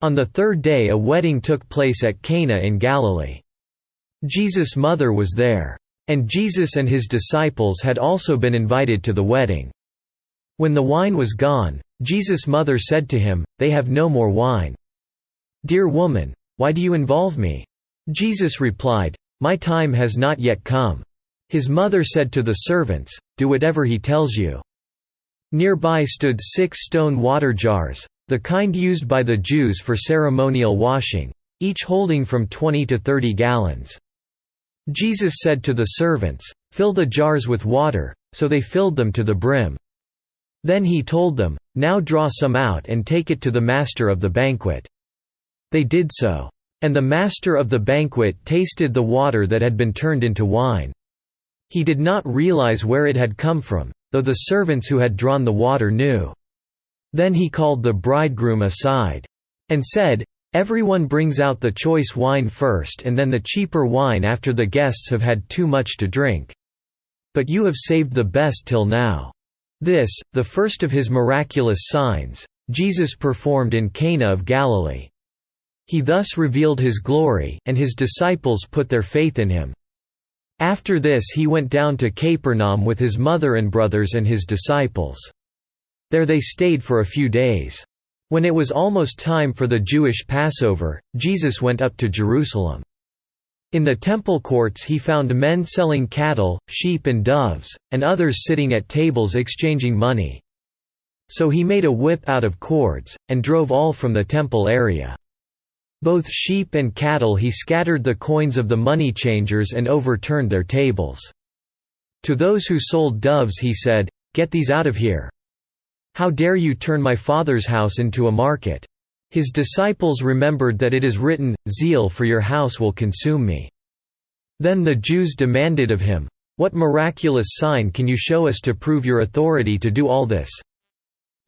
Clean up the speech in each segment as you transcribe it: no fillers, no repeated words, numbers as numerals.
On the third day a wedding took place at Cana in Galilee. Jesus' mother was there. And Jesus and his disciples had also been invited to the wedding. When the wine was gone, Jesus' mother said to him, "They have no more wine." "Dear woman, why do you involve me?" Jesus replied, "My time has not yet come." His mother said to the servants, "Do whatever he tells you." Nearby stood 6 stone water jars, the kind used by the Jews for ceremonial washing, each holding from 20 to 30 gallons. Jesus said to the servants, "Fill the jars with water," so they filled them to the brim. Then he told them, "Now draw some out and take it to the master of the banquet." They did so. And the master of the banquet tasted the water that had been turned into wine. He did not realize where it had come from, though the servants who had drawn the water knew. Then he called the bridegroom aside. And said, "Everyone brings out the choice wine first and then the cheaper wine after the guests have had too much to drink. But you have saved the best till now." This, the first of his miraculous signs, Jesus performed in Cana of Galilee. He thus revealed his glory, and his disciples put their faith in him. After this he went down to Capernaum with his mother and brothers and his disciples. There they stayed for a few days. When it was almost time for the Jewish Passover, Jesus went up to Jerusalem. In the temple courts he found men selling cattle, sheep and doves, and others sitting at tables exchanging money. So he made a whip out of cords, and drove all from the temple area. Both sheep and cattle he scattered the coins of the money changers and overturned their tables. To those who sold doves he said, "Get these out of here. How dare you turn my Father's house into a market?" His disciples remembered that it is written, "Zeal for your house will consume me." Then the Jews demanded of him, "What miraculous sign can you show us to prove your authority to do all this?"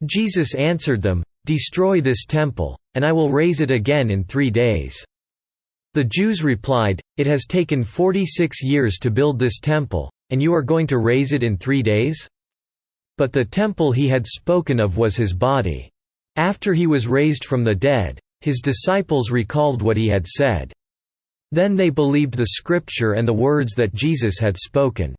Jesus answered them, "Destroy this temple, and I will raise it again in 3 days." The Jews replied, "It has taken 46 years to build this temple, and you are going to raise it in 3 days?" But the temple he had spoken of was his body. After he was raised from the dead, his disciples recalled what he had said. Then they believed the scripture and the words that Jesus had spoken.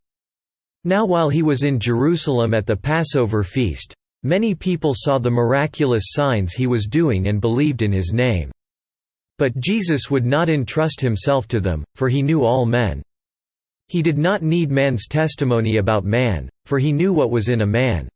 Now while he was in Jerusalem at the Passover feast, many people saw the miraculous signs he was doing and believed in his name. But Jesus would not entrust himself to them, for he knew all men. He did not need man's testimony about man, for he knew what was in a man.